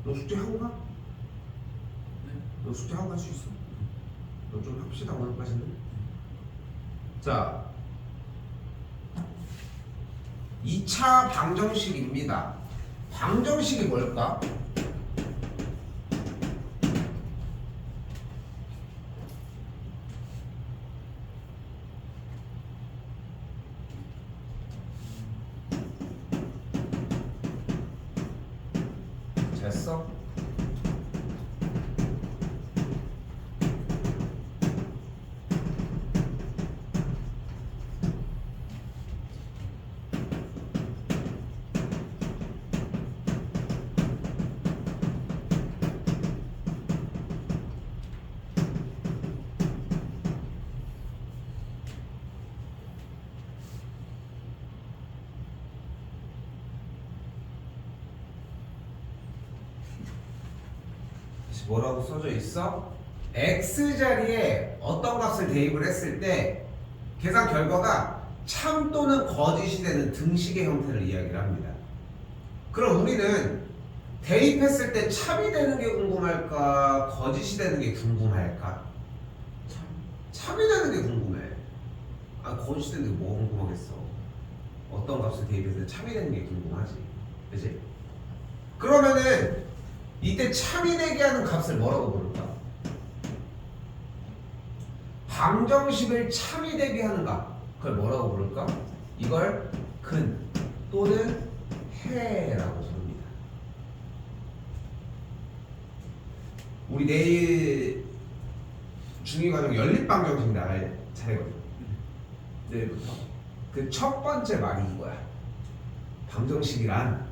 너 숙제 하고 가? 너 숙제 하고 갈 수 있어? 너 좀 합시다 오늘까지는. 자, 2차 방정식입니다. 방정식이 뭘까? 됐어? 뭐라고 써져 있어? x자리에 어떤 값을 대입을 했을 때 계산 결과가 참 또는 거짓이 되는 등식의 형태를 이야기를 합니다. 그럼 우리는 대입했을 때 참이 되는 게 궁금할까? 거짓이 되는 게 궁금할까? 참이 되는 게 궁금해. 아, 거짓이 되는 게 뭐 궁금하겠어. 어떤 값을 대입했을 때 참이 되는 게 궁금하지. 그치? 그러면은 이때 참이 되게 하는 값을 뭐라고 부를까? 방정식을 참이 되게 하는 값, 그걸 뭐라고 부를까? 이걸 근 또는 해라고 부릅니다. 우리 내일 중2과정 연립방정식 나갈 차례거든. 내일부터. 그 첫 번째 말이 이거야. 방정식이란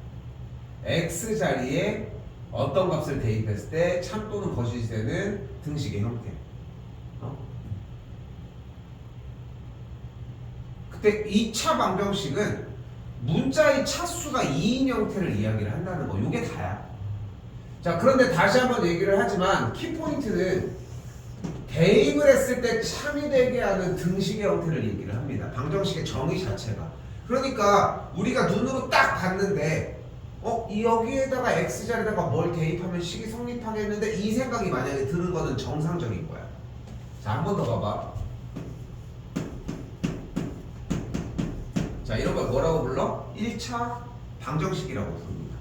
x자리에 어떤 값을 대입했을 때 참 또는 거짓이 되는 등식의 형태. 그때 2차 방정식은 문자의 차수가 2인 형태를 이야기를 한다는 거. 이게 다야. 자, 그런데 다시 한번 얘기를 하지만 키포인트는 대입을 했을 때 참이 되게 하는 등식의 형태를 얘기를 합니다. 방정식의 정의 자체가. 그러니까 우리가 눈으로 딱 봤는데 여기에다가 x자리에다가 뭘 대입하면 식이 성립하겠는데 이 생각이 만약에 드는 거는 정상적인 거야. 자, 한 번 더 봐봐. 자, 이런 걸 뭐라고 불러? 1차 방정식이라고 부릅니다.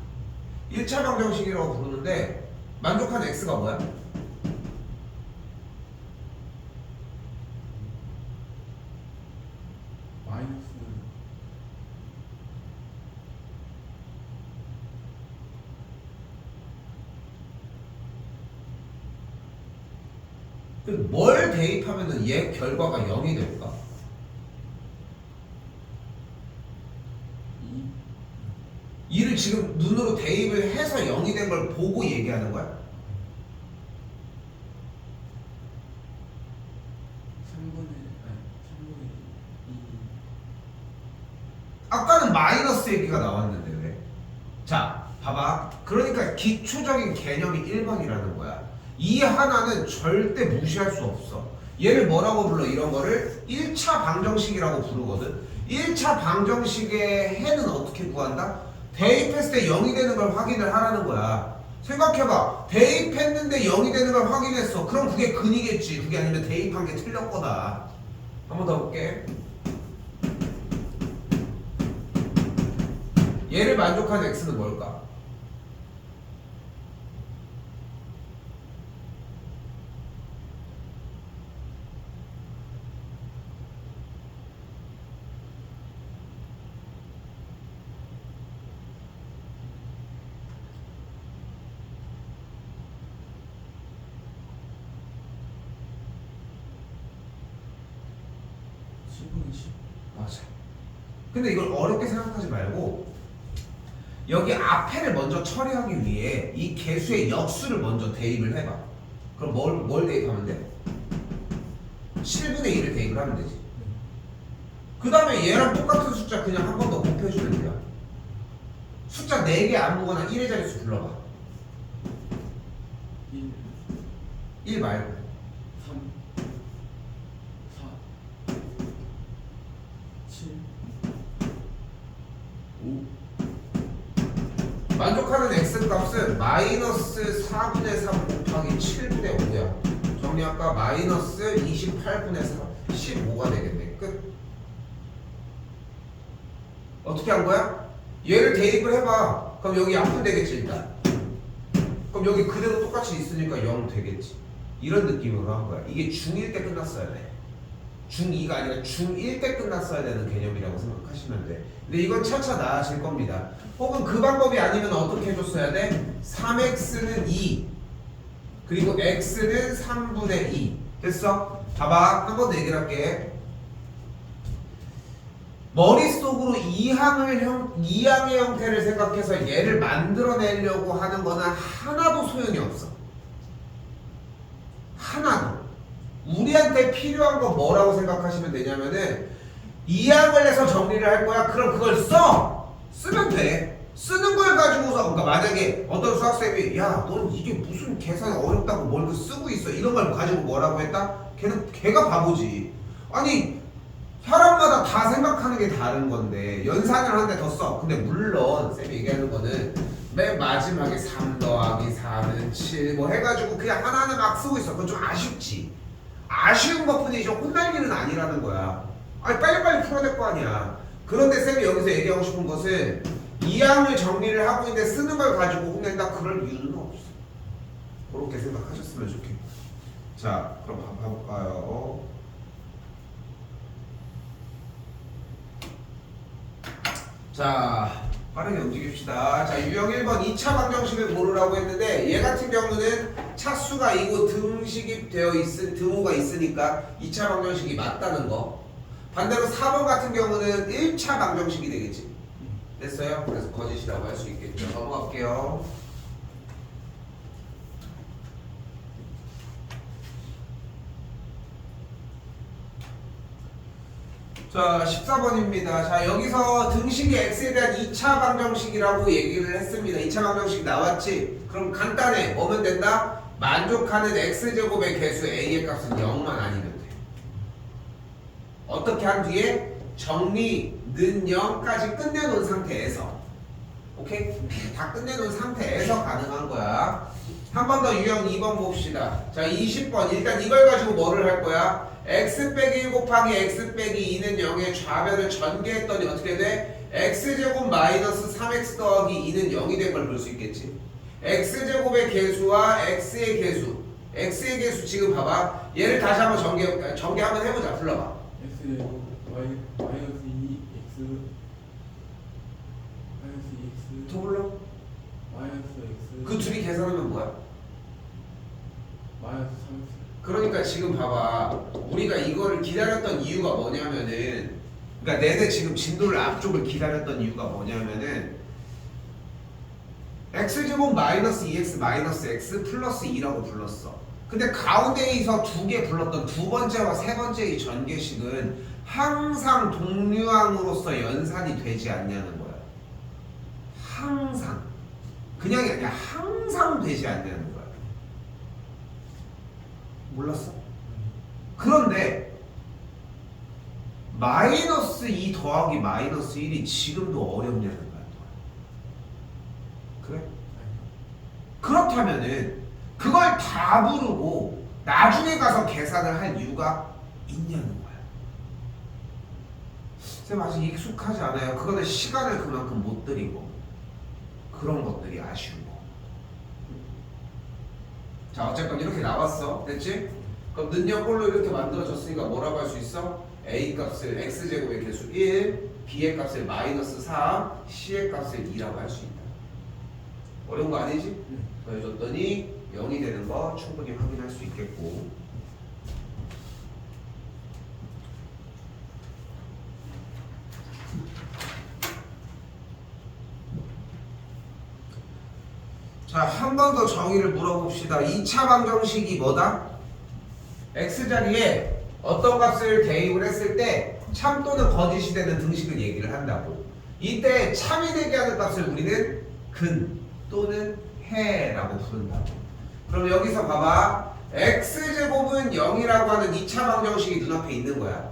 1차 방정식이라고 부르는데 만족한 x가 뭐야? 마이너스. 뭘 대입하면은 얘 결과가 0이 될까? 2를 지금 눈으로 대입을 해서 0이 된 걸 보고 얘기하는 거야? 3분의 2. 아까는 마이너스 얘기가 나왔는데 왜? 자, 봐봐. 그러니까 기초적인 개념이 1번이라는 거야. 이 하나는 절대 무시할 수 없어. 얘를 뭐라고 불러? 이런 거를 1차 방정식이라고 부르거든. 1차 방정식의 해는 어떻게 구한다? 대입했을 때 0이 되는 걸 확인을 하라는 거야. 생각해봐. 대입했는데 0이 되는 걸 확인했어. 그럼 그게 근이겠지. 그게 아니면 대입한 게 틀렸 거다. 한 번 더 볼게. 얘를 만족하는 x는 뭘까? 맞아. 근데 이걸 어렵게 생각하지 말고 여기 앞에를 먼저 처리하기 위해 이 개수의 역수를 먼저 대입을 해봐. 그럼 뭘 대입하면 돼? 7분의 1을 대입을 하면 되지. 그 다음에 얘랑 똑같은 숫자 그냥 한 번 더 곱해주면 돼요. 숫자 4개 아무거나 1의 자릿수 불러봐. 1 말고 3, 4, 7, 5, 만족하는 x 값은 마이너스 4분의 3 곱하기 7분의 5야. 정리할까? 마이너스 28분의 3 15가 되겠네. 끝. 어떻게 한 거야? 얘를 대입을 해봐. 그럼 여기 약분되겠지 일단. 그럼 여기 그대로 똑같이 있으니까 0 되겠지. 이런 느낌으로 한 거야. 이게 중1 때 끝났어야 돼. 중2가 아니라 중1 때 끝났어야 되는 개념이라고 생각하시면 돼. 근데 이건 차차 나아질 겁니다. 혹은 그 방법이 아니면 어떻게 해줬어야 돼? 3x는 2 그리고 x는 3분의 2 됐어? 봐봐. 한 번 더 얘기를 할게. 머릿속으로 이항의 형태를 생각해서 얘를 만들어내려고 하는 거는 하나도 소용이 없어. 하나도. 우리한테 필요한 건 뭐라고 생각하시면 되냐면은 이항을 해서 정리를 할 거야. 그럼 그걸 써! 쓰면 돼. 쓰는 걸 가지고서 그러니까 만약에 어떤 수학생이 야, 넌 이게 무슨 계산이 어렵다고 뭘 그 쓰고 있어. 이런 걸 가지고 뭐라고 했다? 걔가 바보지. 아니 사람마다 다 생각하는 게 다른 건데 연산을 하는데 더 써. 근데 물론 쌤이 얘기하는 거는 맨 마지막에 3 더하기 4는 7 뭐 해가지고 그냥 하나하나 막 쓰고 있어. 그건 좀 아쉽지. 아쉬운 것뿐이지 혼날 일은 아니라는 거야. 아니 빨리빨리 풀어야 될 거 아니야. 그런데 쌤이 여기서 얘기하고 싶은 것은 이항을 정리를 하고 있는데 쓰는 걸 가지고 혼낸다. 그럴 이유는 없어. 그렇게 생각하셨으면 좋겠고. 자 그럼 봐볼까요. 자 빠르게 움직입시다. 자 유형 1번 2차 방정식을 고르라고 했는데 얘 같은 경우는 차수가 이고 등식이 되어 있은 등호가 있으니까 2차 방정식이 맞다는 거. 반대로 4번 같은 경우는 1차 방정식이 되겠지. 됐어요? 그래서 거짓이라고 할 수 있겠죠. 넘어갈게요. 자 14번입니다. 자 여기서 등식이 x에 대한 2차 방정식이라고 얘기를 했습니다. 2차 방정식 나왔지? 그럼 간단해. 뭐면 된다? 만족하는 x제곱의 개수 a의 값은 0만 아니면 돼. 어떻게 한 뒤에 정리는 0까지 끝내놓은 상태에서 오케이? 다 끝내놓은 상태에서 가능한 거야. 한 번 더 유형 2번 봅시다. 자 20번 일단 이걸 가지고 뭐를 할 거야? x 빼기 1 곱하기 x 빼기 2는 0의 좌변을 전개했더니 어떻게 돼? x제곱 마이너스 3x 더하기 2는 0이 된 걸 볼 수 있겠지. x제곱의 개수와 x의 개수 지금 봐봐. 얘를 다시 한번 전개 한번 해보자. 불러봐. x 마이너스 2x 마이너스 2x 더 불러? 마이너스 x 그 둘이 계산하면 뭐야? 마이너스 3x. 그러니까 지금 봐봐. 우리가 이거를 기다렸던 이유가 뭐냐면은 그러니까 내내 지금 진도를 앞쪽을 기다렸던 이유가 뭐냐면은 x제곱 마이너스 2x 마이너스 x 플러스 2라고 불렀어. 근데 가운데에서 두 개 불렀던 두 번째와 세 번째의 전개식은 항상 동류항으로서 연산이 되지 않냐는 거야. 항상. 그냥이 아니라 항상 되지 않냐는 거야. 몰랐어? 그런데 마이너스 2 더하기 마이너스 1이 지금도 어렵냐는 거야. 그래? 그렇다면은 그걸 다 부르고 나중에 가서 계산을 할 이유가 있냐는 거야. 쌤 아직 익숙하지 않아요. 그거는 시간을 그만큼 못 들이고 그런 것들이 아쉬운 거. 자 어쨌건 이렇게 나왔어. 됐지? 그럼 능력꼴로 이렇게 만들어졌으니까 뭐라고 할 수 있어? A 값을 x제곱의 개수 1, B의 값을 마이너스 3, C의 값을 2라고 할 수 있다. 어려운 거 아니지? 더해줬더니 0이 되는 거 충분히 확인할 수 있겠고. 자, 한 번 더 정의를 물어봅시다. 2차 방정식이 뭐다? x자리에 어떤 값을 대입을 했을 때 참 또는 거짓이 되는 등식을 얘기를 한다고. 이때 참이 되게 하는 값을 우리는 근 또는 해라고 부른다고. 그럼 여기서 봐봐. x제곱은 0이라고 하는 2차 방정식이 눈앞에 있는 거야.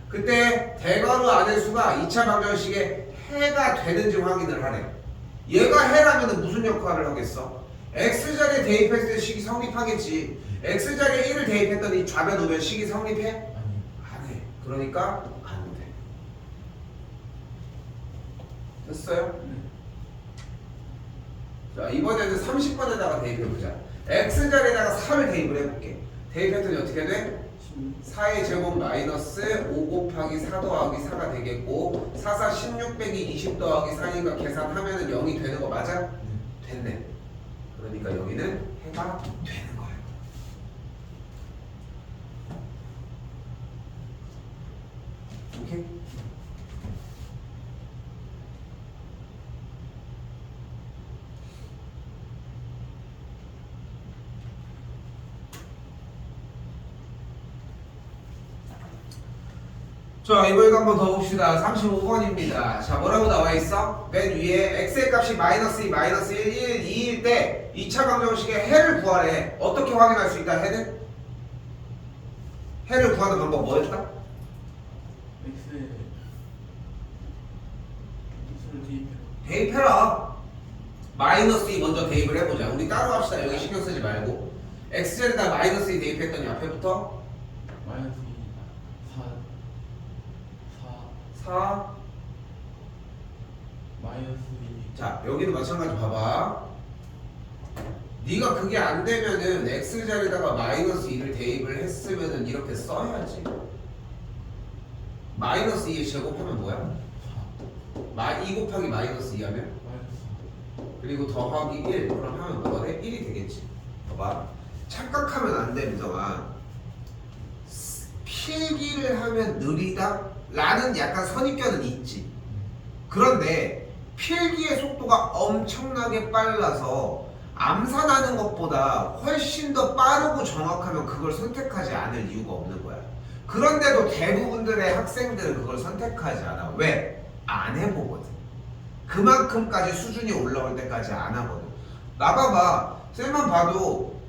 그때 대괄호 안의 수가 2차 방정식에 해가 되는지 확인을 하래. 얘가 해라면 무슨 역할을 하겠어? x자리에 대입했을 때 식이 성립하겠지. x자리에 1을 대입했더니 좌변 우변 식이 성립해? 아니. 안 해. 그러니까 안 돼. 됐어요? 자, 이번에는 30번에다가 대입해보자. x자리에다가 4를 대입을 해볼게. 대입했더니 어떻게 돼? 4의 제곱 마이너스 5 곱하기 4 더하기 4가 되겠고 4, 4, 16 빼기 20 더하기 4니까 계산하면은 0이 되는 거 맞아? 됐네. 그러니까 여기는 해가 되는 거야. 오케이? 자, 이번에도 한번 더 봅시다. 35번입니다. 자, 뭐라고 나와 있어? 맨 위에 x의 값이 마이너스 2, 마이너스 1, 1, 2일 때 2차 방정식의 해를 구하래. 어떻게 확인할 수 있다? 해는? 해를 구하는 방법 뭐였다? x에 x를 대입해. 대입해라. 마이너스 2 먼저 대입을 해보자. 우리 따로 합시다. 여기 신경 쓰지 말고. x제에다 마이너스 2 대입했더니 앞에부터 마이너스 2, 4, 4. 마이너스 2. 자, 여기도 마찬가지 봐봐. 네가 그게 안 되면은 x자리에다가 마이너스 2를 대입을 했으면은 이렇게 써야지. 마이너스 2의 제곱하면 뭐야? 2 곱하기 마이너스 2 하면? 마이너스 그리고 더하기 1 그럼 하면 뭐가 돼? 1이 되겠지. 봐봐. 착각하면 안 돼, 민정아. 필기를 하면 느리다? 라는 약간 선입견은 있지. 그런데 필기의 속도가 엄청나게 빨라서 암산하는 것보다 훨씬 더 빠르고 정확하면 그걸 선택하지 않을 이유가 없는 거야. 그런데도 대부분들의 학생들은 그걸 선택하지 않아. 왜? 안 해보거든. 그만큼까지 수준이 올라올 때까지 안 하거든. 나봐봐. 쌤만 봐도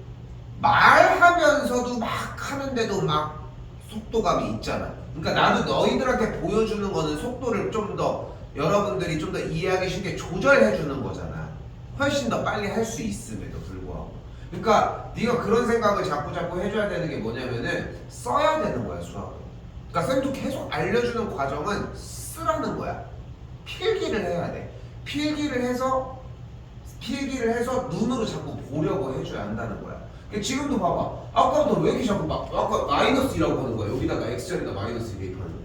말하면서도 막 하는데도 막 속도감이 있잖아. 그러니까 나도 너희들한테 보여주는 거는 속도를 좀 더 여러분들이 좀 더 이해하기 쉽게 조절해 주는 거잖아. 훨씬 더 빨리 할 수 있음에도 불구하고. 그러니까 네가 그런 생각을 자꾸 해줘야 되는 게 뭐냐면은 써야 되는 거야, 수학은. 그러니까 쌤도 계속 알려주는 과정은 쓰라는 거야. 필기를 해야 돼. 필기를 해서 눈으로 자꾸 보려고 해줘야 한다는 거야. 그러니까 지금도 봐봐. 아까부터 왜 이렇게 자꾸 아까 마이너스 2라고 하는 거야. 여기다가 x절에다 마이너스 2 대입하는 거야.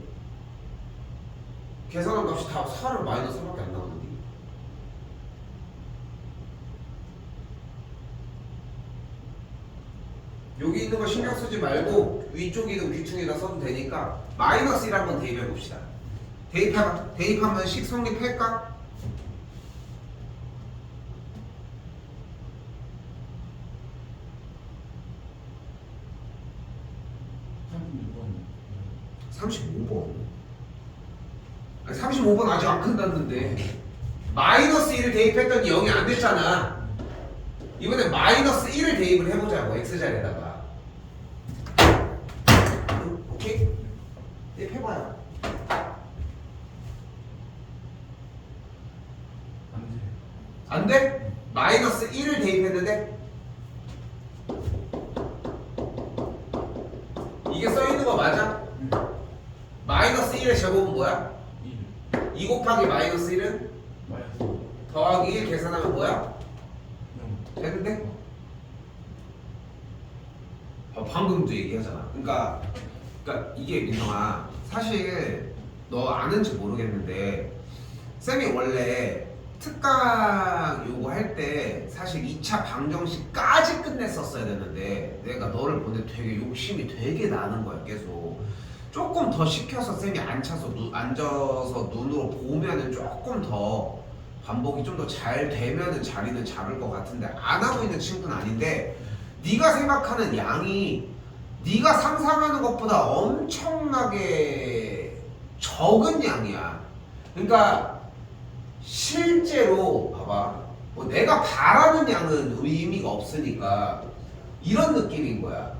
계산한 값이 다 4를 마이너스 4밖에 안 나오는데. 여기 있는 거 신경 쓰지 말고 위쪽이든 귀퉁이다 써도 되니까 마이너스 1 한번 대입해 봅시다. 대입하면 식 성립할까? 35번. 아니, 35번 아직 안 끝났는데 마이너스 1을 대입했더니 0이 안 됐잖아. 이번에 마이너스 1을 대입을 해보자고 x자리에다가. 오케이? 대입해봐요. 안 돼? 마이너스 1을 대입했는데 이게 써있는 거 맞아? 마이너스 1의 제곱은 뭐야? 2 곱하기 마이너스 1은? 마이너스 더하기 1 계산하면 뭐야? 0. 되는데? 방금도 얘기하잖아. 그러니까 이게 민성아, 사실 너 아는지 모르겠는데 쌤이 원래 특강 요구할 때 사실 2차 방정식까지 끝냈었어야 되는데 내가 너를 보내 되게 욕심이 되게 나는 거야. 계속 조금 더 시켜서 쌤이 앉아서 눈으로 보면은 조금 더 반복이 좀 더 잘 되면은 자리는 잡을 것 같은데 안 하고 있는 친구는 아닌데 네가 생각하는 양이 네가 상상하는 것보다 엄청나게 적은 양이야. 그러니까 실제로 봐봐, 뭐 내가 바라는 양은 의미가 없으니까 이런 느낌인 거야.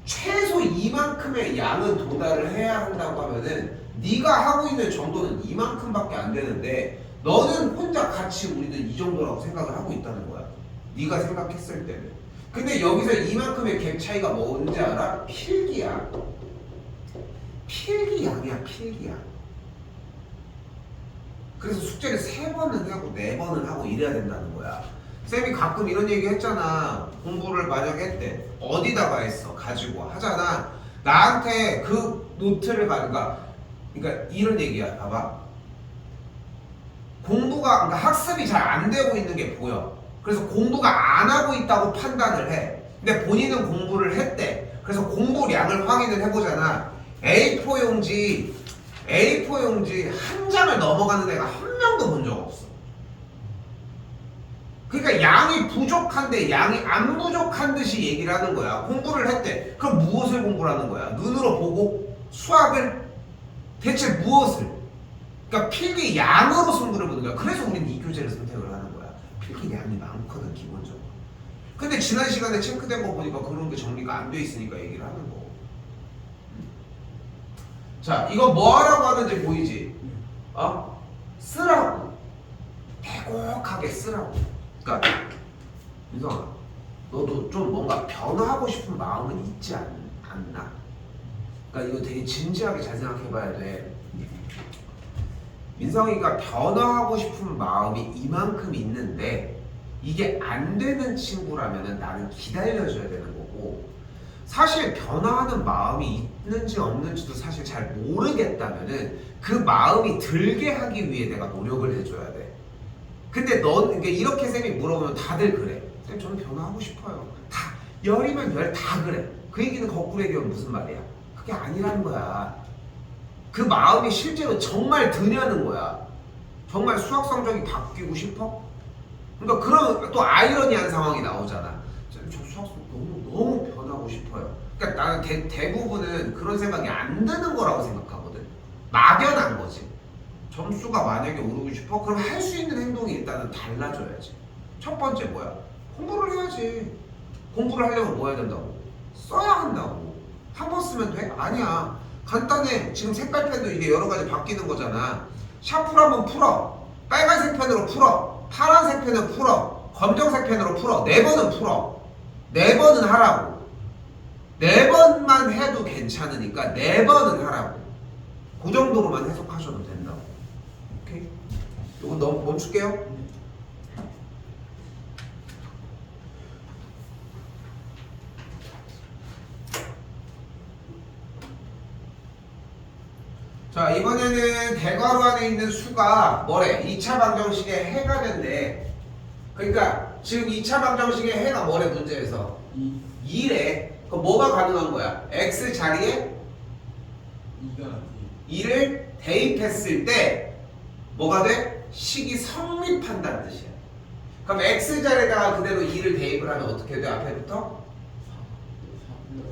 최소 이만큼의 양은 도달을 해야 한다고 하면은 네가 하고 있는 정도는 이만큼밖에 안 되는데 너는 혼자 같이 우리는 이 정도라고 생각을 하고 있다는 거야. 네가 생각했을 때는. 근데 여기서 이만큼의 갭 차이가 뭔지 알아? 필기야. 필기양이야, 필기양. 그래서 숙제를 3번은 하고 4번은 하고 이래야 된다는 거야. 쌤이 가끔 이런 얘기 했잖아. 공부를 만약에 했대. 어디다가 했어? 가지고 하잖아. 나한테 그 노트를 그러니까 이런 얘기야. 봐봐. 그러니까 학습이 잘 안 되고 있는 게 보여. 그래서 공부가 안 하고 있다고 판단을 해. 근데 본인은 공부를 했대. 그래서 공부량을 확인을 해보잖아. A4 용지 한 장을 넘어가는 애가 한 명도 본 적 없어. 그러니까 양이 부족한데 양이 안 부족한 듯이 얘기를 하는 거야. 공부를 했대. 그럼 무엇을 공부를 하는 거야? 눈으로 보고 수학을 대체 무엇을? 그러니까 필기 양으로 승부를 보는 거야. 그래서 우리는 이 교재를 선택을 하는 거야. 필기 양이 많거든 기본적으로. 근데 지난 시간에 체크된 거 보니까 그런 게 정리가 안 돼 있으니까 얘기를 하는 거고. 자, 이거 뭐 하라고 하는지 보이지? 쓰라고. 빼곡하게 쓰라고. 그러니까 민성아, 너도 좀 뭔가 변화하고 싶은 마음은 있지 않나? 그러니까 이거 되게 진지하게 잘 생각해봐야 돼. 민성이가 변화하고 싶은 마음이 이만큼 있는데 이게 안 되는 친구라면은 나는 기다려줘야 되는 거고, 사실 변화하는 마음이 있는지 없는지도 사실 잘 모르겠다면은 그 마음이 들게 하기 위해 내가 노력을 해줘야 돼. 근데 그러니까 이렇게 쌤이 물어보면 다들 그래. 쌤 저는 변화하고 싶어요. 다 열이면 열 다 그래. 그 얘기는 거꾸로 얘기하면 무슨 말이야? 그게 아니라는 거야. 그 마음이 실제로 정말 드냐는 거야. 정말 수학 성적이 바뀌고 싶어? 그러니까 그런 또 아이러니한 상황이 나오잖아. 저 수학 성적 너무 변하고 싶어요. 그러니까 나는 대부분은 그런 생각이 안 드는 거라고 생각하거든. 막연한 거지. 점수가 만약에 오르고 싶어? 그럼 할 수 있는 행동이 일단은 달라져야지. 첫 번째 뭐야? 공부를 해야지. 공부를 하려면 뭐 해야 된다고? 써야 한다고. 한 번 쓰면 돼? 아니야. 간단해. 지금 색깔펜도 이게 여러 가지 바뀌는 거잖아. 샤프로 한번 풀어. 빨간색 펜으로 풀어. 파란색 펜으로 풀어. 검정색 펜으로 풀어. 4번은 풀어. 4번은 하라고. 4번만 해도 괜찮으니까 4번은 하라고. 그 정도로만 해석하셔도 된다고. 오케이? 이거 너무 멈출게요. 자, 이번에는 대괄호 안에 있는 수가 뭐래? 2차 방정식의 해가 된대. 그러니까 지금 2차 방정식의 해가 뭐래 문제에서? 2래. 그럼 뭐가 가능한 거야? x 자리에 2를 대입했을 때 뭐가 돼? 식이 성립한다는 뜻이야. 그럼 x 자리에다가 그대로 2를 대입을 하면 어떻게 돼? 앞에부터? 4 플러스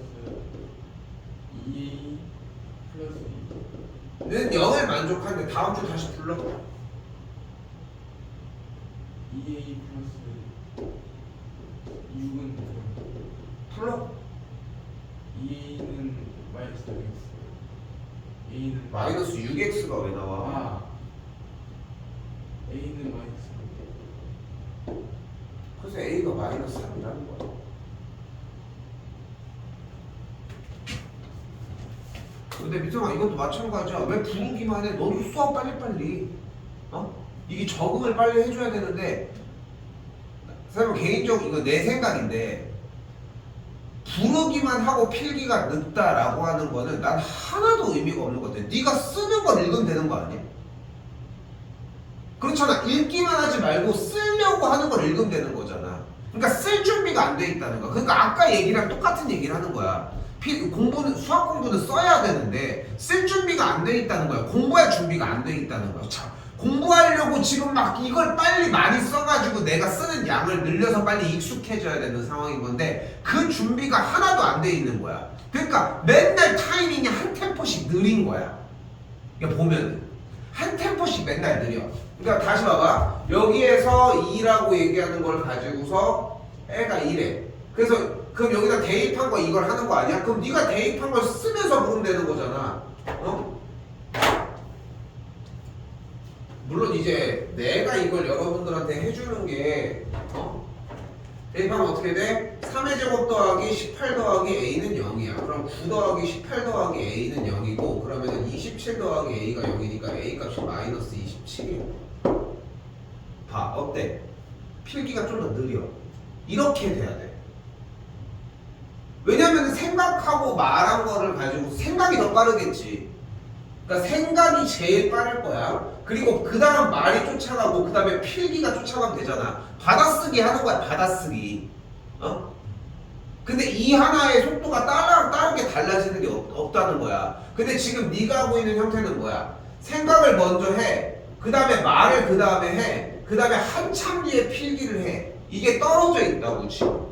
2 플러스 2 는 0을 만족하는데 다음 주 다시 불러. 2a 플러스 6은 불러. 2a는 마이너스 6x a는 마이너스 6x가 왜 나와? a는 마이너스 그래서 a가 마이너스 3이라는 거야. 근데 미성아 이것도 마찬가지야. 왜 부르기만 해? 너도 수업 빨리빨리. 이게 적응을 빨리 해줘야 되는데, 선생님 개인적으로 이거 내 생각인데, 부르기만 하고 필기가 늦다라고 하는 거는 난 하나도 의미가 없는 것 같아. 네가 쓰는 걸 읽으면 되는 거 아니야? 그렇잖아. 읽기만 하지 말고 쓰려고 하는 걸 읽으면 되는 거잖아. 그러니까 쓸 준비가 안 돼 있다는 거야. 그러니까 아까 얘기랑 똑같은 얘기를 하는 거야. 수학 공부는 써야 되는데 쓸 준비가 안 돼 있다는 거야. 공부할 준비가 안 돼 있다는 거야. 자, 공부하려고 지금 막 이걸 빨리 많이 써가지고 내가 쓰는 양을 늘려서 빨리 익숙해져야 되는 상황인 건데 그 준비가 하나도 안 돼 있는 거야. 그러니까 맨날 타이밍이 한 템포씩 느린 거야. 그러니까 보면 한 템포씩 맨날 느려. 그러니까 다시 봐봐. 여기에서 2라고 얘기하는 걸 가지고서 애가 2래. 그래서 그럼 여기다 대입한 거 이걸 하는 거 아니야? 그럼 네가 대입한 걸 쓰면서 보면 되는 거잖아. 물론 이제 내가 이걸 여러분들한테 해주는 게 대입하면 어떻게 돼? 3의 제곱 더하기 18 더하기 a는 0이야. 그럼 9 더하기 18 더하기 a는 0이고 그러면 27 더하기 a가 0이니까 a 값이 마이너스 27이야. 봐 어때? 필기가 좀 더 느려. 이렇게 돼야 돼. 왜냐면 생각하고 말한 거를 가지고 생각이 더 빠르겠지. 그러니까 생각이 제일 빠를 거야. 그리고 그 다음 말이 쫓아가고 그 다음에 필기가 쫓아가면 되잖아. 받아쓰기 하는 거야. 받아쓰기. 근데 이 하나의 속도가 다르게 달라지는 게 없다는 거야. 근데 지금 네가 하고 있는 형태는 뭐야? 생각을 먼저 해. 그 다음에 말을 그 다음에 해. 그 다음에 한참 뒤에 필기를 해. 이게 떨어져 있다고 지금.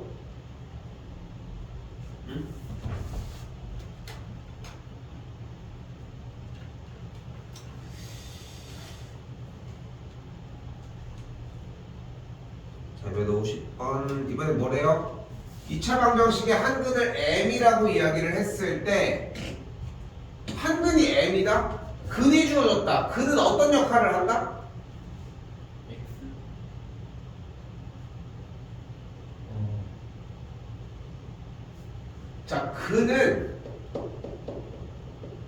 자, 이번에 50번. 이번에 뭐래요? 2차 방정식의 한근을 m이라고 이야기를 했을 때 한근이 m이다? 근이 주어졌다. 근은 어떤 역할을 한다? X 자, 근은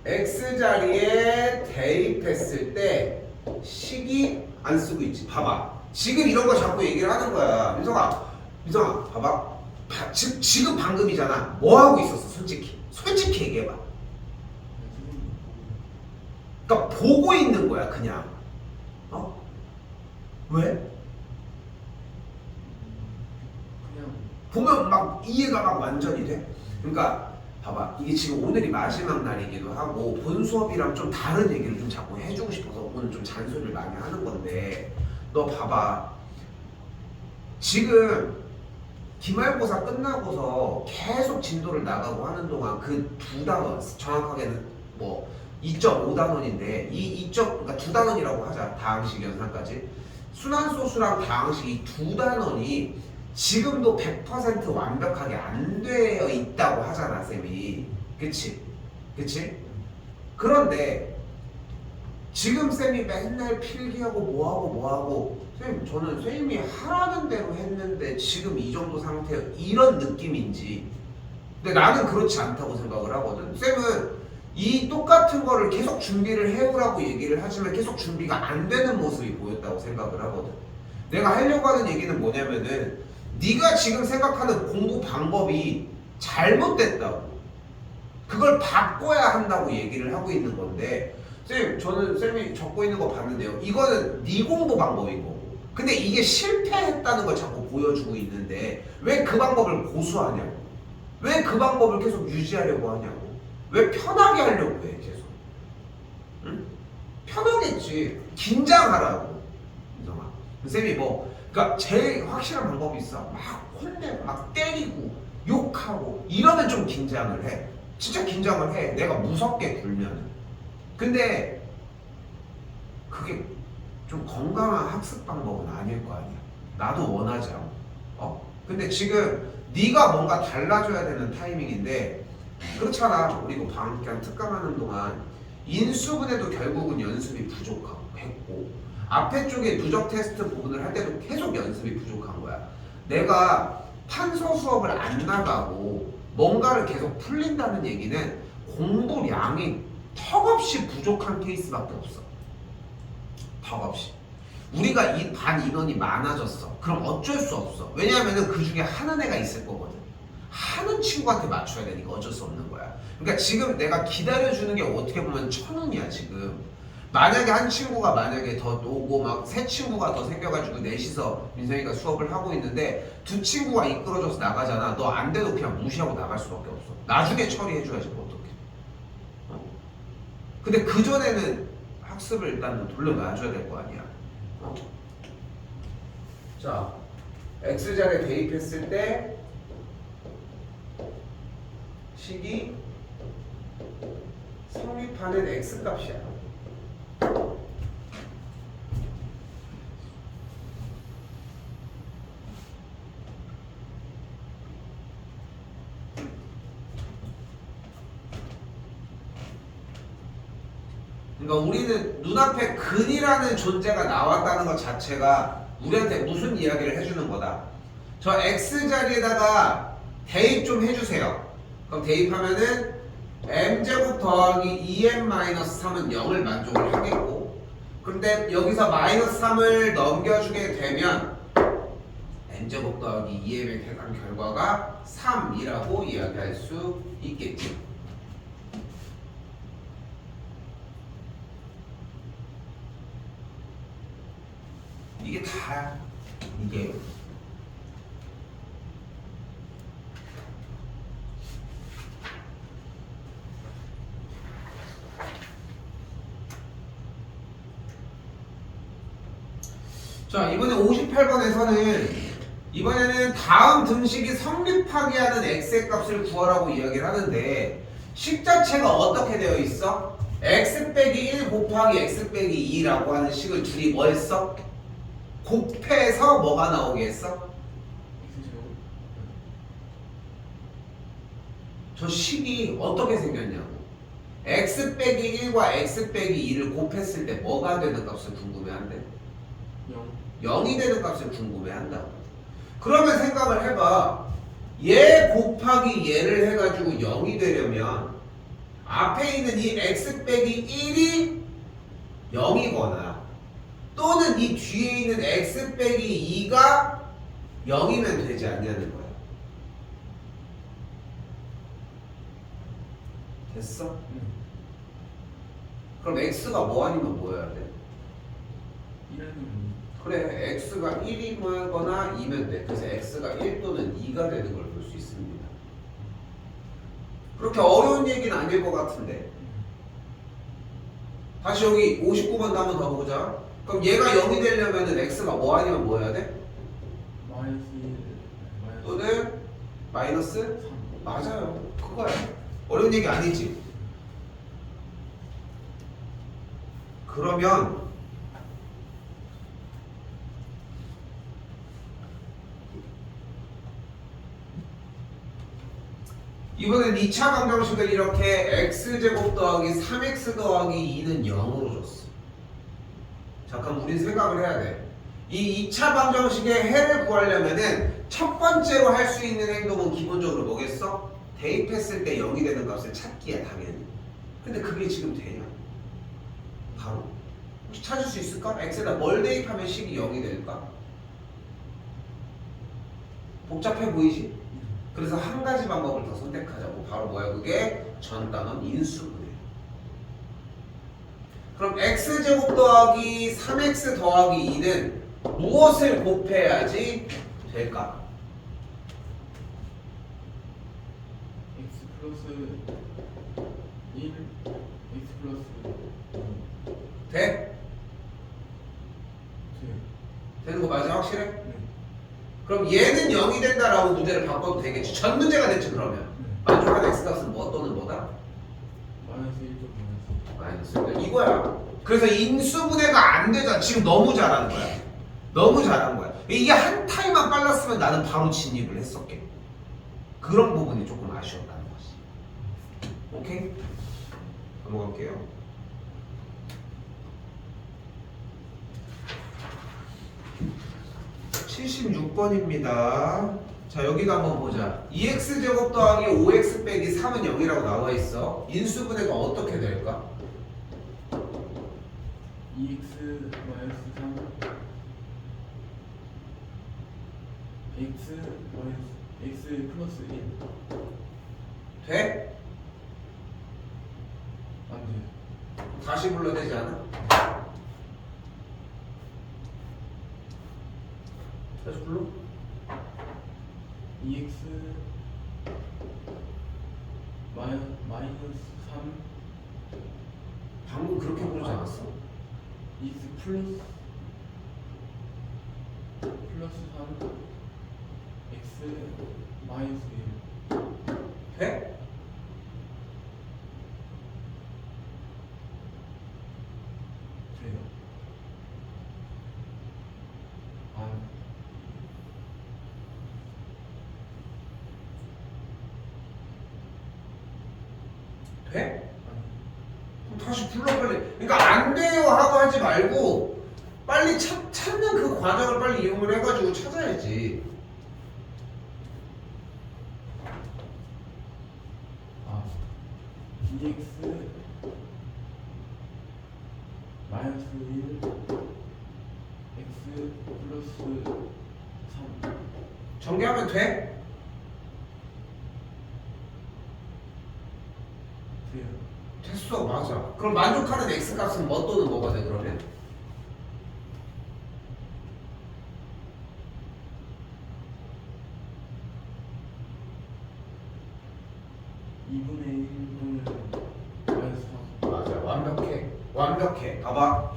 x자리에 대입했을 때 식이 안 쓰고 있지. 봐봐. 지금 이런 거 자꾸 얘기를 하는 거야. 민성아, 봐봐. 지금 방금이잖아. 뭐 하고 있었어, 솔직히? 솔직히 얘기해봐. 그러니까 보고 있는 거야, 그냥. 왜? 그냥 보면 막 이해가 막 완전히 돼. 그러니까 봐봐. 이게 지금 오늘이 마지막 날이기도 하고 본 수업이랑 좀 다른 얘기를 좀 자꾸 해주고 싶어서 오늘 좀 잔소리를 많이 하는 건데 너 봐봐. 지금 기말고사 끝나고서 계속 진도를 나가고 하는 동안 그 두 단원, 정확하게는 뭐 2.5단원인데 그러니까 두 단원이라고 하자. 다항식 연산까지. 순환소수랑 다항식 이 두 단원이 지금도 100% 완벽하게 안 되어 있다고 하잖아, 쌤이. 그치? 그런데 지금 쌤이 맨날 필기하고 뭐하고 쌤 저는 쌤이 하라는 대로 했는데 지금 이 정도 상태요, 이런 느낌인지. 근데 나는 그렇지 않다고 생각을 하거든. 쌤은 이 똑같은 거를 계속 준비를 해오라고 얘기를 하지만 계속 준비가 안 되는 모습이 보였다고 생각을 하거든. 내가 하려고 하는 얘기는 뭐냐면은 네가 지금 생각하는 공부 방법이 잘못됐다고, 그걸 바꿔야 한다고 얘기를 하고 있는 건데 쌤 저는 쌤이 적고 있는 거 봤는데요, 이거는 네 공부 방법인 거고 근데 이게 실패했다는 걸 자꾸 보여주고 있는데 왜 그 방법을 고수하냐고, 왜 그 방법을 계속 유지하려고 하냐고, 왜 편하게 하려고 해 계속. 응? 편하겠지. 긴장하라고. 민성아, 쌤이 그러니까 제일 확실한 방법이 있어. 막 혼내고 막 때리고 욕하고 이러면 좀 긴장을 해. 진짜 긴장을 해. 내가 무섭게 굴면은. 근데 그게 좀 건강한 학습 방법은 아닐 거 아니야. 나도 원하지 않고. 근데 지금 네가 뭔가 달라져야 되는 타이밍인데 그렇잖아. 우리 이거 방학 기간 특강하는 동안 인수분해도 결국은 연습이 부족하고 했고 앞에 쪽에 누적 테스트 부분을 할 때도 계속 연습이 부족한 거야. 내가 판서 수업을 안 나가고 뭔가를 계속 풀린다는 얘기는 공부량이 턱없이 부족한 케이스밖에 없어. 턱없이. 우리가 이 반 인원이 많아졌어. 그럼 어쩔 수 없어. 왜냐하면 그 중에 하는 애가 있을 거거든. 하는 친구한테 맞춰야 되니까 어쩔 수 없는 거야. 그러니까 지금 내가 기다려주는 게 어떻게 보면 천운이야 지금. 만약에 한 친구가 만약에 더 오고 막 세 친구가 더 생겨가지고 넷이서 민성이가 수업을 하고 있는데 두 친구가 이끌어져서 나가잖아. 너 안 돼도 그냥 무시하고 나갈 수밖에 없어. 나중에 처리해줘야지 뭐 어떡해. 근데 그전에는 학습을 일단 돌려놔줘야 될 거 아니야. 자, X자리에 대입했을 때 식이 성립하는 X값이야. 그러니까 우리는 눈앞에 근이라는 존재가 나왔다는 것 자체가 우리한테 무슨 이야기를 해주는 거다. 저 x 자리에다가 대입 좀 해주세요. 그럼 대입하면은 m제곱 더하기 2m-3은 0을 만족을 하겠고, 근데 여기서 마이너스 3을 넘겨주게 되면 m제곱 더하기 2m의 계산 결과가 3이라고 이야기할 수 있겠죠. 이게 다야. 이게 자, 이번에 58번에서는 이번에는 다음 등식이 성립하게 하는 x의 값을 구하라고 이야기를 하는데, 식 자체가 어떻게 되어 있어? x 빼기 1 곱하기 x 빼기 2라고 하는 식을 둘이 뭐 했어? 곱해서 뭐가 나오게 했어? X제곱. 저 식이 어떻게 생겼냐고. x 빼기 1과 x 빼기 2를 곱했을 때 뭐가 되는 값을 궁금해한대? 0. 0이 되는 값을 궁금해한다고. 그러면 생각을 해봐. 얘 곱하기 얘를 해가지고 0이 되려면 앞에 있는 이 x 빼기 1이 0이거나 또는 이 뒤에 있는 x 빼기 2가 0이면 되지 않냐는 거야. 됐어? 그럼 x가 뭐 아니면 뭐여야 돼? 1은 그래, x가 1이거나 2면 돼. 그래서 x가 1 또는 2가 되는 걸 볼 수 있습니다. 그렇게 어려운 얘기는 아닐 것 같은데. 다시 여기 59번도 한 번 더 보자. 그럼 얘가 0이 되려면 x가 뭐 아니면 뭐 해야 돼? 마이너스 1. 마이너스 또는 마이너스? 3. 맞아요. 그거야. 어려운 얘기 아니지. 그러면 이번엔 2차 방정식을 이렇게 x제곱 더하기 3x 더하기 2는 0으로 줬어. 자, 그럼 우린 생각을 해야 돼. 이 2차 방정식의 해를 구하려면은 첫 번째로 할 수 있는 행동은 기본적으로 뭐겠어? 대입했을 때 0이 되는 값을 찾기야, 당연히. 근데 그게 지금 되냐? 바로. 혹시 찾을 수 있을까? x에다 뭘 대입하면 식이 0이 될까? 복잡해 보이지? 그래서 한 가지 방법을 더 선택하자고. 바로 뭐야 그게? 전단원 인수분해. 그럼 x제곱 더하기 3x 더하기 2는 무엇을 곱해야지 될까? X 플러스 1. X 플러스 2. 돼? 되는 거 맞아? 확실해? 네. 그럼 얘는 0이 된다라고 문제를 바꿔도 되겠지. 전 문제가 됐지 그러면. 만족하는 x값은 뭐 또는 뭐다? 마이너스 1점 마이너스. 마이너스. 이거야. 그래서 인수분해가 안 되잖아. 지금 너무 잘한 거야. 너무 잘한 거야. 이게 한 타임만 빨랐으면 나는 바로 진입을 했었게. 그런 부분이 조금 아쉬웠다는 거지. 오케이? 넘어갈게요. 76번입니다. 자, 여기도 한번 보자. 2x제곱 더하기 5x 빼기 3은 0이라고 나와 있어. 인수분해가 어떻게 될까? 2x 마이너스 3. x 마이너스 x 플러스 1. 돼? 안 돼. 다시 불러야 되지 않아? 다시 불러? 2x 마이너스 3. 방금 그렇게 부르지 않았어? x 플러스 3. x 마이너스 1. 돼? 돼요. 안. 돼? 아니. 그럼 다시 불러 빨리. 그러니까 안 돼요 하고 하지 말고 빨리 찾는 그 과정을 빨리 이용을 해가지고 찾아야지. 아, dx 마이너스 1 x 플러스 3 전개하면 돼? 돼요. 됐어, 맞아. 그럼 만족하는 x 값은 뭐 또는 뭐가 돼 그러면? 2분의 1 또는 마이너스 3 맞아, 완벽해. 완벽해. 봐봐.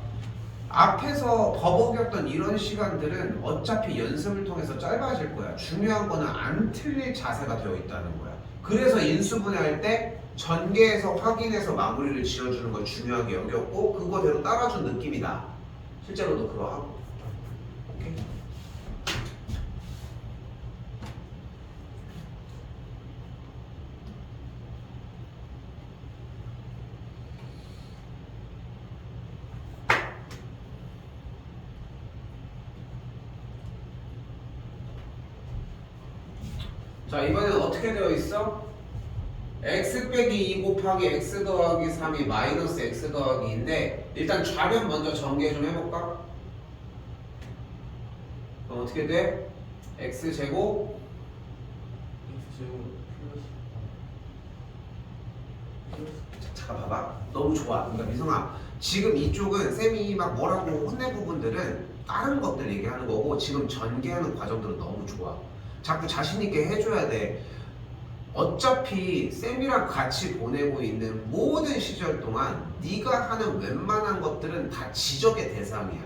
앞에서 버벅였던 이런 시간들은 어차피 연습을 통해서 짧아질 거야. 중요한 거는 안 틀릴 자세가 되어 있다는 거야. 그래서 인수분해할 때 전개해서 확인해서 마무리를 지어주는 걸 중요하게 여겼고 그거대로 따라준 느낌이다. 실제로도 그러하고. 오케이? 자, 이번엔 어떻게 되어 있어? x 빼기 2 곱하기 x 더하기 3이 마이너스 x 더하기 2인데 일단 좌변 먼저 전개 좀 해볼까? 그럼 어떻게 돼? x 제곱 x제곱 플러스 잠깐 봐봐. 너무 좋아. 그러니까 미성아, 지금 이쪽은 쌤이 막 뭐라고 혼낸 부분들은 다른 것들 얘기하는 거고 지금 전개하는 과정들은 너무 좋아. 자꾸 자신 있게 해줘야 돼. 어차피 쌤이랑 같이 보내고 있는 모든 시절 동안 네가 하는 웬만한 것들은 다 지적의 대상이야.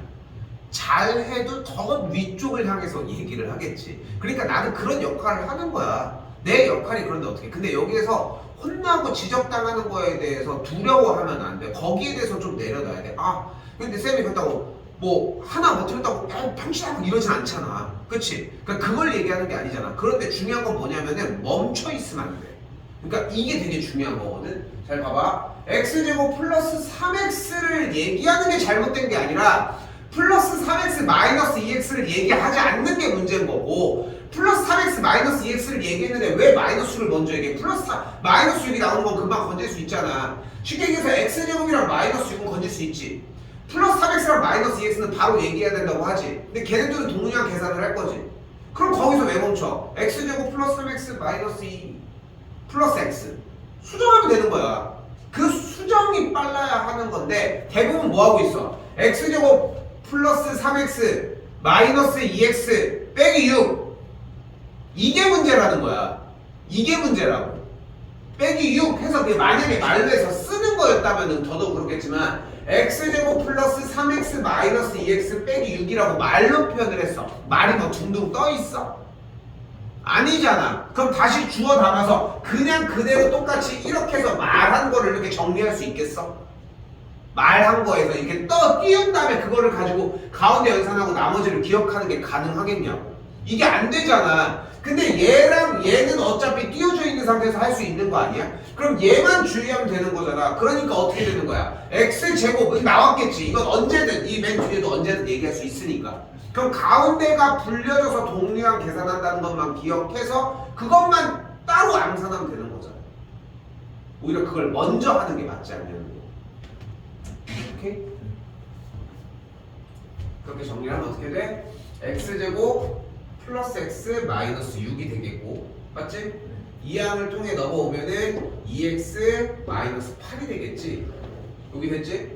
잘해도 더 위쪽을 향해서 얘기를 하겠지. 그러니까 나는 그런 역할을 하는 거야. 내 역할이 그런데 어떻게? 근데 여기에서 혼나고 지적당하는 거에 대해서 두려워하면 안 돼. 거기에 대해서 좀 내려놔야 돼. 아, 근데 쌤이 그렇다고 뭐 하나 못 틀렸다고 평시하고 이러진 않잖아. 그치? 그러니까 그걸 얘기하는 게 아니잖아. 그런데 중요한 건 뭐냐면은 멈춰 있으면 안 돼. 그러니까 이게 되게 중요한 거거든. 잘 봐봐. x제곱 플러스 3x를 얘기하는 게 잘못된 게 아니라 플러스 3x 마이너스 2x를 얘기하지 않는 게 문제인 거고 플러스 3x 마이너스 2x를 얘기했는데 왜 마이너스를 먼저 얘기해? 마이너스 6이 나오는 건 금방 건질 수 있잖아. 쉽게 얘기해서 x제곱이랑 마이너스 6은 건질 수 있지. 플러스 3x랑 마이너스 2x는 바로 얘기해야 된다고 하지. 근데 걔네들은 동일한 계산을 할 거지. 그럼 거기서 왜 멈춰? x제곱 플러스 3x 마이너스 2 플러스 x 수정하면 되는 거야. 그 수정이 빨라야 하는 건데 대부분 뭐하고 있어? x제곱 플러스 3x 마이너스 2x 빼기 6 이게 문제라는 거야. 이게 문제라고. 빼기 6 해서 그게 만약에 말로해서 쓰는 거였다면 더더욱 그렇겠지만 x제곱 플러스 3x 마이너스 2x 빼기 6이라고 말로 표현을 했어. 말이 뭐 둥둥 떠 있어? 아니잖아. 그럼 다시 주워 담아서 그냥 그대로 똑같이 이렇게 해서 말한 거를 이렇게 정리할 수 있겠어? 말한 거에서 이렇게 띄운 다음에 그거를 가지고 가운데 연산하고 나머지를 기억하는 게 가능하겠냐고. 이게 안 되잖아. 근데 얘랑 얘는 어차피 띄워져 있는 상태에서 할 수 있는 거 아니야? 그럼 얘만 주의하면 되는 거잖아. 그러니까 어떻게 되는 거야? x제곱 나왔겠지. 이건 언제든 이 맨 뒤에도 언제든 얘기할 수 있으니까. 그럼 가운데가 불려져서 동류항 계산한다는 것만 기억해서 그것만 따로 암산하면 되는 거잖아. 오히려 그걸 먼저 하는 게 맞지 않냐는 거. 오케이? 그렇게 정리하면 어떻게 돼? x제곱 플러스 x 마이너스 6이 되겠고 맞지? 이 항을 통해 넘어오면은 2x 마이너스 8이 되겠지? 여기 됐지?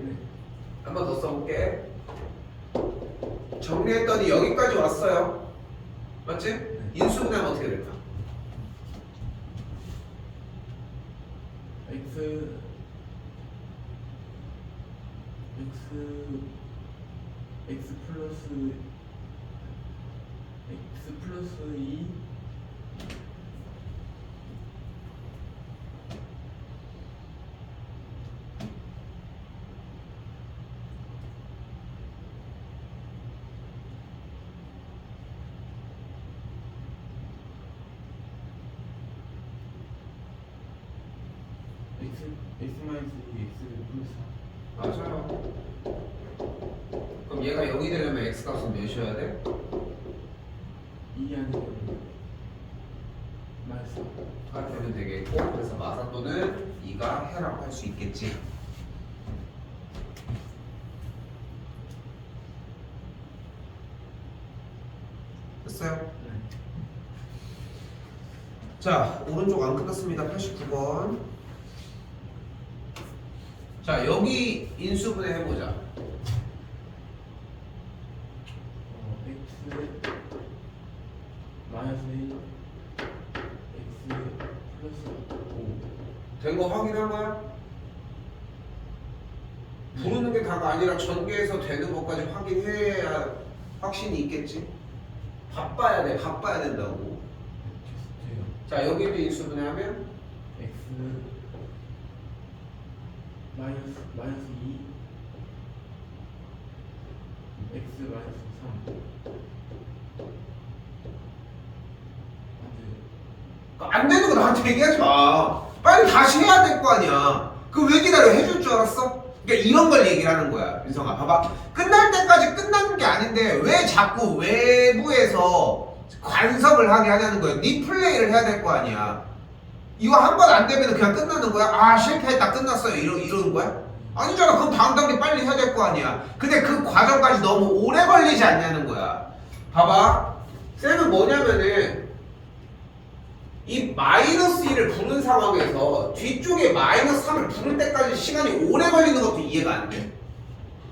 한 번 더 써볼게. 정리했더니 여기까지 왔어요. 맞지? 인수분해하면 어떻게 될까? x 플러스 2 x 마이너스 2 x 플러스 4 맞아요. 그럼 얘가 0이 되려면 x 값은 몇이어야 돼? 2 아니면 마이너스 가 되면 되겠고, 그래서 마사또는 2가 해라고 할 수 있겠지. 됐어요? 네. 자, 오른쪽 안 끝났습니다. 89번. 자, 여기 인수분해 해보자. x 마이너스 1 x 플러스 5 된 거 확인한 거야? 부르는 게 다가 아니라 전개해서 되는 것까지 확인해야 확신이 있겠지? 바빠야 돼, 바빠야 된다고. 돼요. 자, 여기도 인수분해하면 x 마이너스 2 x 마이너스 3 안 되는 거 나한테 얘기하지 마. 빨리 다시 해야 될 거 아니야. 그 왜 기다려? 해줄 줄 알았어? 그러니까 이런 걸 얘기를 하는 거야, 민성아. 봐봐. 끝날 때까지 끝나는 게 아닌데 왜 자꾸 외부에서 관섭을 하게 하냐는 거야. 네 플레이를 해야 될 거 아니야. 이거 한 번 안 되면 그냥 끝나는 거야? 아, 실패했다, 끝났어요. 이러는 거야? 아니잖아. 그럼 다음 단계 빨리 해야 될 거 아니야. 근데 그 과정까지 너무 오래 걸리지 않냐는 거야. 봐봐. 쌤은 뭐냐면은 이 마이너스 1을 부른 상황에서 뒤쪽에 마이너스 3을 부를 때까지 시간이 오래 걸리는 것도 이해가 안 돼.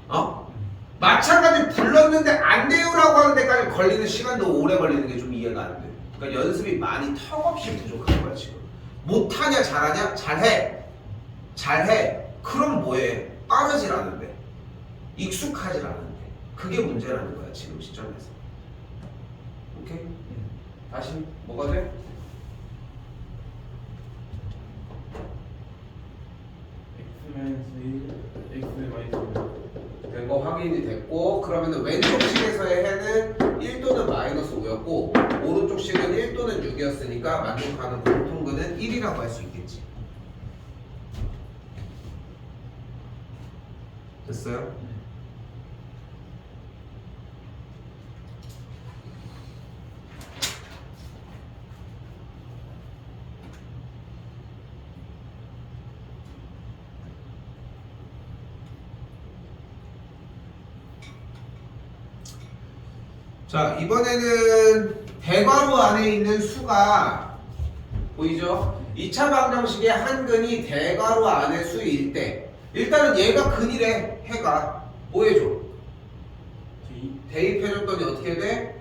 어? 마찬가지로 불렀는데 안 돼요라고 하는 데까지 걸리는 시간도 오래 걸리는 게 좀 이해가 안 돼. 그러니까 연습이 많이 턱없이 부족한 거야 지금. 못하냐 잘하냐? 잘해. 잘해. 그럼 뭐해? 빠르질 않은데. 익숙하질 않은데. 그게 문제라는 거야 지금 시점에서. 오케이? 다시 뭐가 돼? x 마이너스 1 x 마이너스 된 거 확인이 됐고, 그러면은 왼쪽 식에서의 해는 1 또는 마이너스 5였고 오른쪽 식은 1 또는 6이었으니까 만족하는 공통근은 1이라고 할 수 있겠지. 됐어요? 자, 이번에는 대괄호 안에 있는 수가 보이죠? 2차 방정식의 한 근이 대괄호 안의 수일 때 일단은 얘가 근이래. 해가 뭐 해줘? 대입해줬더니 어떻게 돼?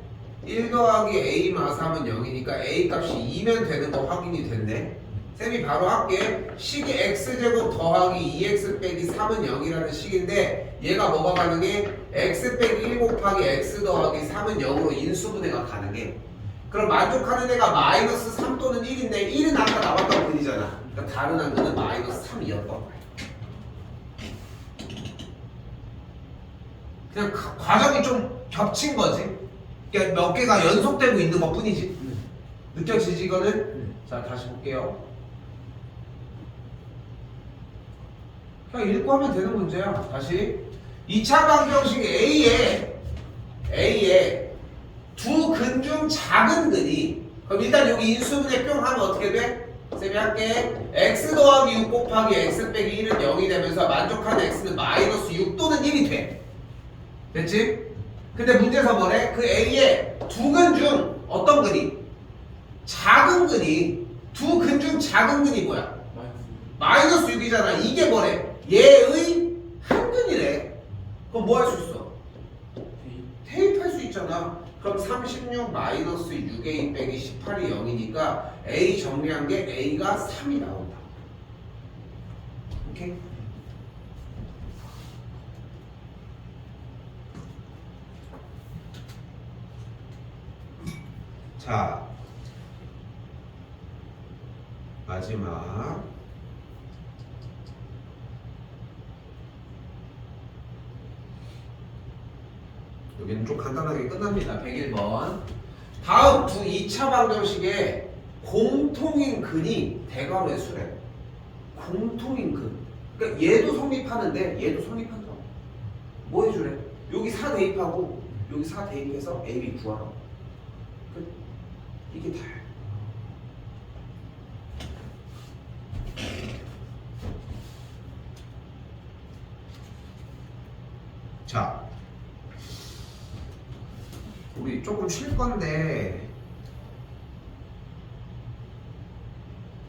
1 더하기 a 마삼은 0이니까 a 값이 2면 되는 거 확인이 됐네. 쌤이 바로 할게. 식이 x제곱 더하기 2x 빼기 3은 0이라는 식인데 얘가 뭐가 가능해? x 빼기 1 곱하기 x 더하기 3은 0으로 인수분해가 가능해. 그럼 만족하는 애가 마이너스 3 또는 1인데 1은 아까 나왔던 근이잖아. 그러니까 다른 한 근은 마이너스 3이었던 거야. 그냥 과정이 좀 겹친 거지. 그러니까 몇 개가 연속되고 있는 것 뿐이지. 느껴지지 이거는? 자, 다시 볼게요. 그냥 읽고 하면 되는 문제야. 다시 2차 방정식 A에 두 근 중 작은 근이, 그럼 일단 여기 인수분해 뿅 하면 어떻게 돼? 쌤이 할게. x 더하기 6 곱하기 x 빼기 1은 0이 되면서 만족하는 x는 마이너스 6 또는 1이 돼. 됐지? 근데 문제에서 뭐래? 그 A에 두 근 중 어떤 근이? 작은 근이, 두 근 중 작은 근이 뭐야? 마이너스 6이잖아. 이게 뭐래? 얘의 한 근이래. 그럼 뭐 할 수 있어? 대입할 수 있잖아. 그럼 36 마이너스 6a 빼기 18이 0이니까 a 정리한 게 a가 3이 나온다. 오케이? 자, 마지막 여기는 좀 간단하게 끝납니다. 101번. 다음 두 2차 방정식에 공통인 근이 대괄호의 수래. 공통인 근. 그러니까 얘도 성립하는데 얘도 성립한다. 뭐 해주래? 여기 4 대입하고 여기 4 대입해서 A, B 구하라. 끝. 이게 다야. 자, 우리 조금 쉴 건데